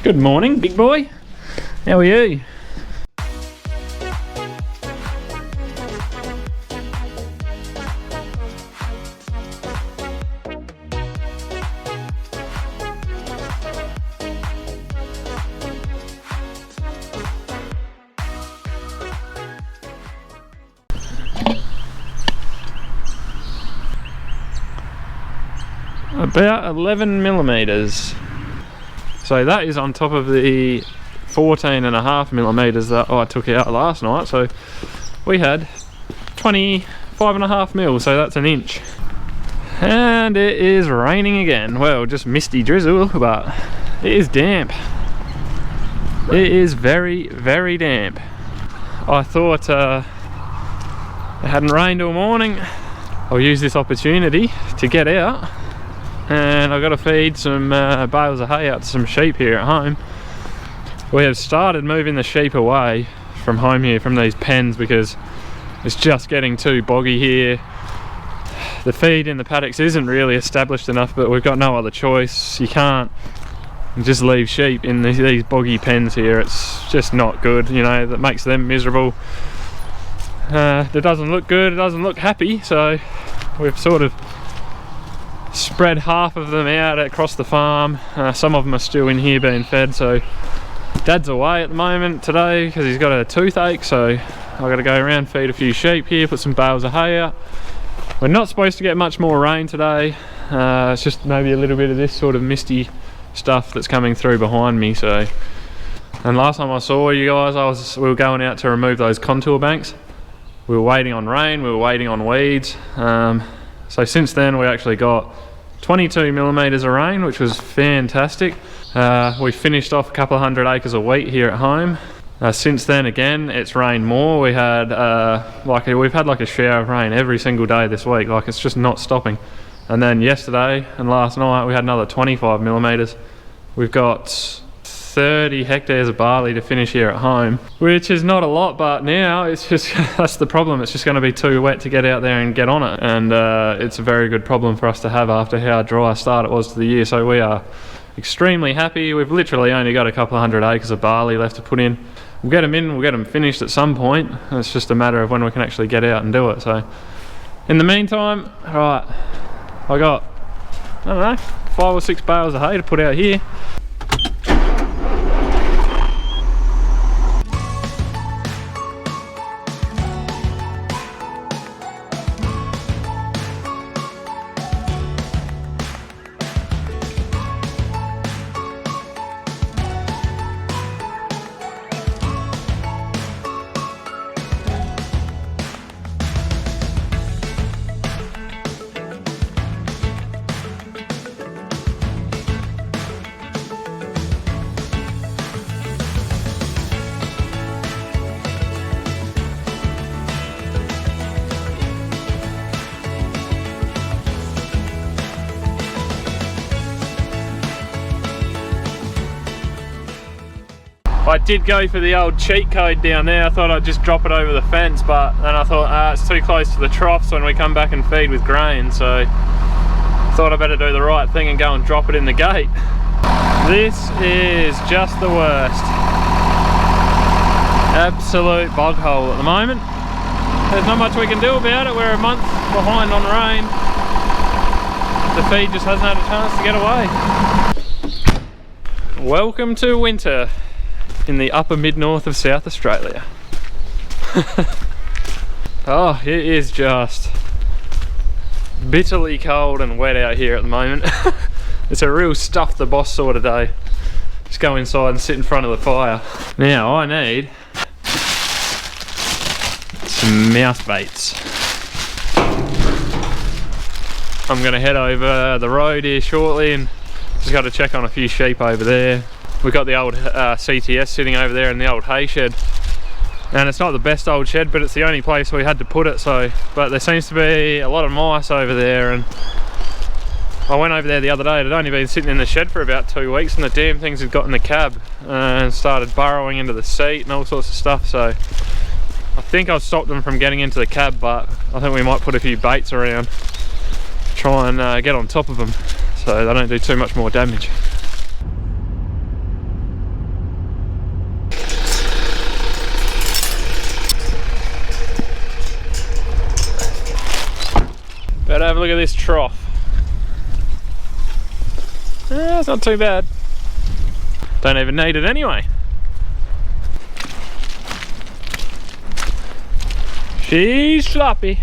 Good morning, big boy. How are you? About 11 millimeters. So that is on top of the 14.5 millimeters that I took out last night. So we had 25.5 mil, so that's an inch. And it is raining again. Well, just misty drizzle, but it is damp. It is very, very damp. I thought it hadn't rained all morning. I'll use this opportunity to get out. And I've got to feed some bales of hay out to some sheep here at home. We have started moving the sheep away from home here, from these pens, because it's just getting too boggy here. The feed in the paddocks isn't really established enough, but we've got no other choice. You can't just leave sheep in these boggy pens here. It's just not good, you know. That makes them miserable. It doesn't look good, it doesn't look happy, so we've sort of spread half of them out across the farm. Some of them are still in here being fed, so Dad's away at the moment today because he's got a toothache, so I've got to go around, feed a few sheep here, put some bales of hay out. We're not supposed to get much more rain today. It's just maybe a little bit of this sort of misty stuff that's coming through behind me. So, and last time I saw you guys, we were going out to remove those contour banks. We were waiting on rain, we were waiting on weeds. So since then we actually got 22 millimeters of rain, which was fantastic. We finished off a couple of 100 acres of wheat here at home. Since then again, it's rained more. We've had like a shower of rain every single day this week. Like, it's just not stopping. And then yesterday and last night we had another 25 millimeters. We've got 30 hectares of barley to finish here at home, which is not a lot, but now it's just that's the problem. It's just going to be too wet to get out there and get on it, and it's a very good problem for us to have after how dry a start it was to the year. So we are extremely happy. We've literally only got a couple of 100 acres of barley left to put in. We'll get them in, we'll get them finished at some point. It's just a matter of when we can actually get out and do it. So in the meantime, right, I got, I don't know, 5 or 6 bales of hay to put out here. I did go for the old cheat code down there. I thought I'd just drop it over the fence, but then I thought it's too close to the troughs when we come back and feed with grain, so I thought I better do the right thing and go and drop it in the gate. This is just the worst. Absolute bog hole at the moment. There's not much we can do about it. We're a month behind on rain. The feed just hasn't had a chance to get away. Welcome to winter in the upper mid-north of South Australia. Oh, it is just bitterly cold and wet out here at the moment. It's a real stuff the boss sort of day. Just go inside and sit in front of the fire. Now I need some mouse baits. I'm gonna head over the road here shortly and just got to check on a few sheep over there. We've got the old CTS sitting over there in the old hay shed, and it's not the best old shed, but it's the only place we had to put it. So, but there seems to be a lot of mice over there, and I went over there the other day. It had only been sitting in the shed for about 2 weeks, and the damn things had got in the cab and started burrowing into the seat and all sorts of stuff. So I think I've stopped them from getting into the cab, but I think we might put a few baits around, try and get on top of them so they don't do too much more damage. But have a look at this trough. It's not too bad. Don't even need it anyway. She's sloppy.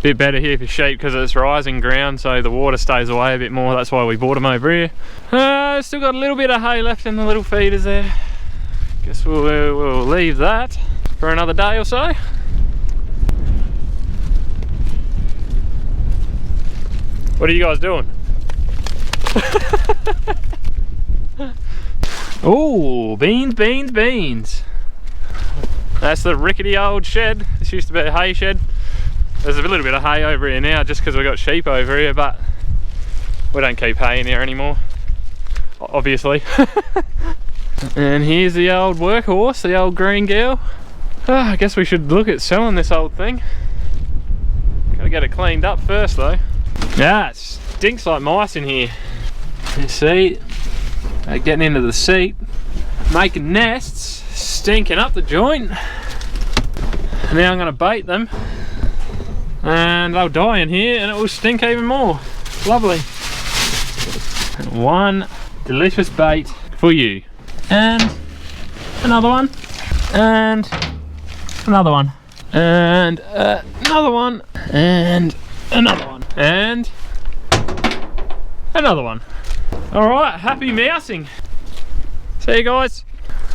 Bit better here for sheep because it's rising ground, so the water stays away a bit more. That's why we brought them over here. Still got a little bit of hay left in the little feeders there. Guess we'll leave that for another day or so. What are you guys doing? Oh, beans, beans, beans. That's the rickety old shed. This used to be a hay shed. There's a little bit of hay over here now just because we've got sheep over here, but we don't keep hay in here anymore, obviously. And here's the old workhorse, the old green girl. I guess we should look at selling this old thing. Gotta get it cleaned up first though. Yeah, it stinks like mice in here. You see, they're getting into the seat, making nests, stinking up the joint. Now I'm gonna bait them and they'll die in here and it will stink even more. Lovely. One delicious bait for you. And another one. And another one. And another one. And another one. And another one. Alright, happy mousing. See you guys.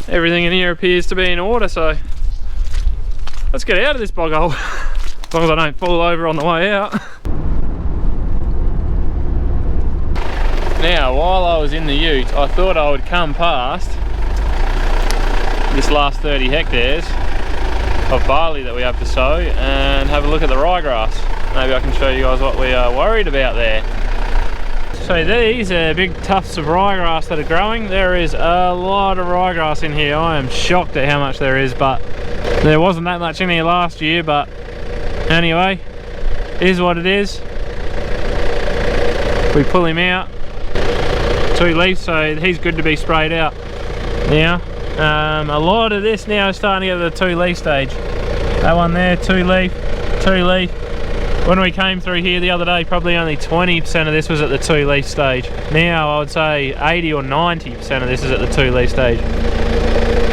Everything in here appears to be in order, so let's get out of this bog hole. As long as I don't fall over on the way out. Now, while I was in the ute, I thought I would come past this last 30 hectares of barley that we have to sow and have a look at the ryegrass. Maybe I can show you guys what we are worried about there. So these are big tufts of ryegrass that are growing. There is a lot of ryegrass in here. I am shocked at how much there is, but there wasn't that much in here last year. But anyway, is what it is. We pull him out, 2 leaves, so he's good to be sprayed out now. A lot of this now is starting to get to the 2 leaf stage. That one there, 2 leaf, 2 leaf. When we came through here the other day, probably only 20% of this was at the 2 leaf stage. Now I would say 80 or 90% of this is at the 2 leaf stage.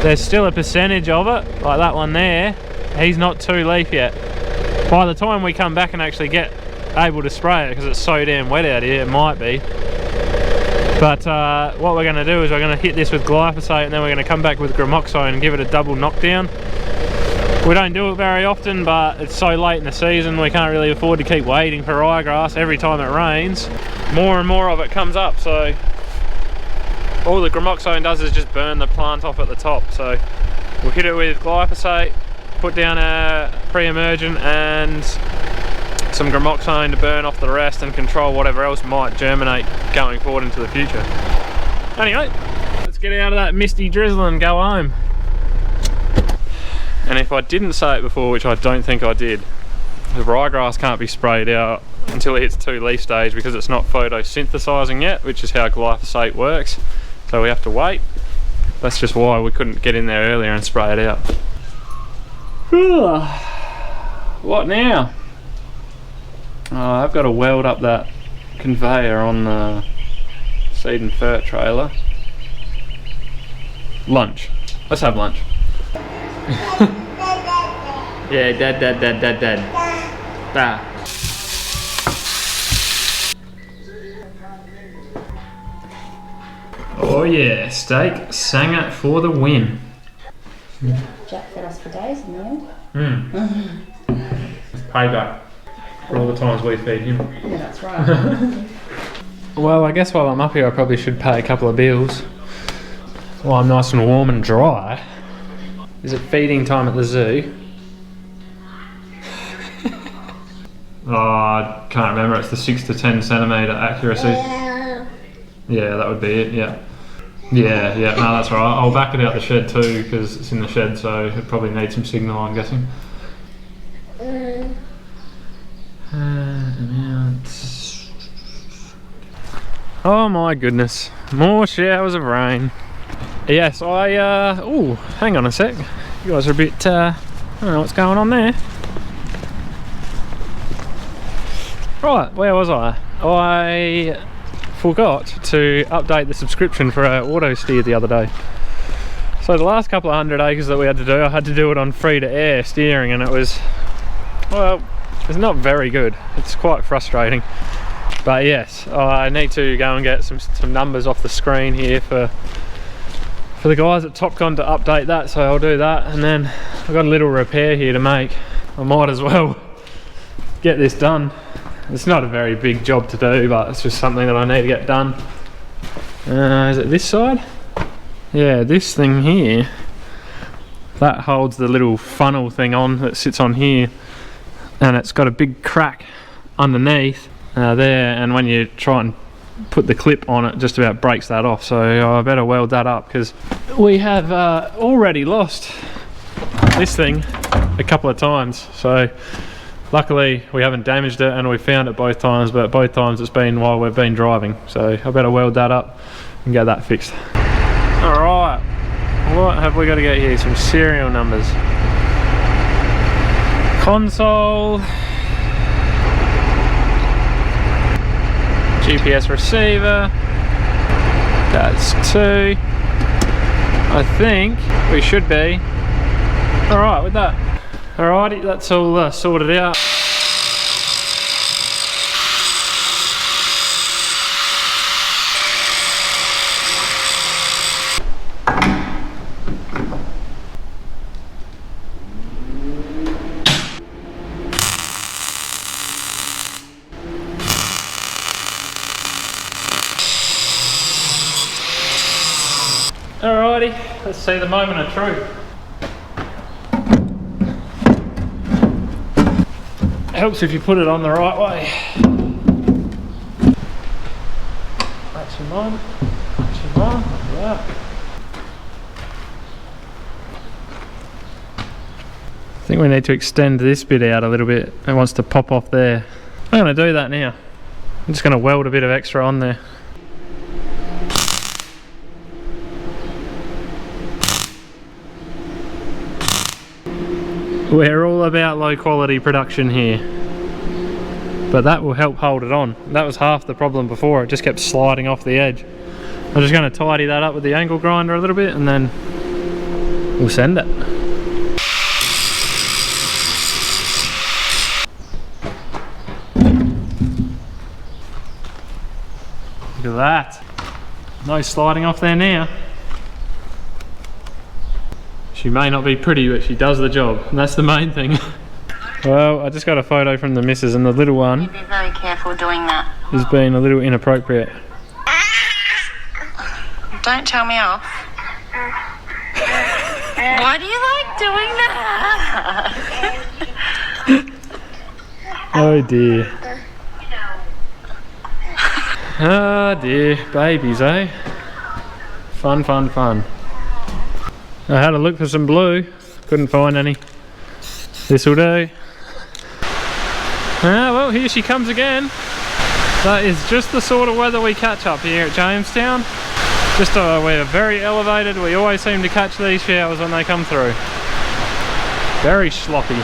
There's still a percentage of it, like that one there. He's not 2 leaf yet. By the time we come back and actually get able to spray it, because it's so damn wet out here, it might be. But what we're going to do is we're going to hit this with glyphosate and then we're going to come back with gramoxone and give it a double knockdown. We don't do it very often, but it's so late in the season we can't really afford to keep waiting for ryegrass. Every time it rains, more and more of it comes up, so all the gramoxone does is just burn the plant off at the top. So we'll hit it with glyphosate, put down a pre-emergent and some gramoxone to burn off the rest and control whatever else might germinate going forward into the future. Anyway, let's get out of that misty drizzle and go home. And if I didn't say it before, which I don't think I did, the ryegrass can't be sprayed out until it hits 2 leaf stage because it's not photosynthesizing yet, which is how glyphosate works. So we have to wait. That's just why we couldn't get in there earlier and spray it out. What now? I've got to weld up that conveyor on the seed and fert trailer. Lunch. Let's have lunch. Yeah, dad. Bah. Oh yeah, steak Sanger for the win. Jack fed us for days in the end. Payback for all the times we feed him. Yeah, that's right. Well, I guess while I'm up here I probably should pay a couple of bills while I'm nice and warm and dry. Is it feeding time at the zoo? Oh, I can't remember. It's the 6 to 10 centimetre accuracy. Yeah, that would be it, yeah. Yeah, no, that's right. I'll back it out the shed too because it's in the shed, so it probably needs some signal, I'm guessing. Oh my goodness, more showers of rain. Yes, oh, hang on a sec. You guys are a bit, I don't know what's going on there. Right, where was I? I forgot to update the subscription for our auto steer the other day. So the last couple of 100 acres that we had to do, I had to do it on free to air steering, and it was, well, it's not very good. It's quite frustrating. But yes, I need to go and get some numbers off the screen here for the guys at Topcon to update that, so I'll do that. And then I've got a little repair here to make. I might as well get this done. It's not a very big job to do, but it's just something that I need to get done. Is it this side? Yeah, this thing here, that holds the little funnel thing on that sits on here, and it's got a big crack underneath there, and when you try and put the clip on it, just about breaks that off. So I better weld that up, because we have already lost this thing a couple of times. So luckily we haven't damaged it, and we found it both times, but both times it's been while we've been driving. So I better weld that up and get that fixed. Alright, what have we got to get here? Some serial numbers. Console, GPS receiver, that's 2. I think we should be alright with that. Alrighty, that's all sorted out. Alrighty, let's see the moment of truth. Helps if you put it on the right way. That's your mine. That's your mine. Yeah. I think we need to extend this bit out a little bit. It wants to pop off there. I'm going to do that now. I'm just going to weld a bit of extra on there. We're all about low quality production here, but that will help hold it on. That was half the problem before, it just kept sliding off the edge. I'm just going to tidy that up with the angle grinder a little bit, and then we'll send it. Look at that. No sliding off there now. She may not be pretty, but she does the job, and that's the main thing. Well, I just got a photo from the missus, and the little one, Be very careful doing that. is being a little inappropriate. Don't tell me off. Why do you like doing that? Oh dear. Ah dear, babies, eh? Fun, fun, fun. I had a look for some blue, couldn't find any. This'll do. Ah, well, here she comes again. That is just the sort of weather we catch up here at Jamestown. Just we're very elevated, we always seem to catch these showers when they come through. Very sloppy.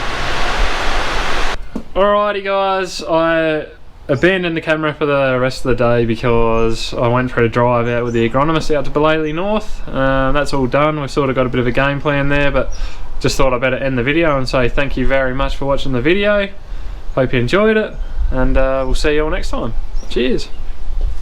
Alrighty guys, I abandoned the camera for the rest of the day because I went for a drive out with the agronomist out to Belaley North. That's all done. We've sort of got a bit of a game plan there, but just thought I'd better end the video and say thank you very much for watching the video. Hope you enjoyed it, and we'll see you all next time. Cheers.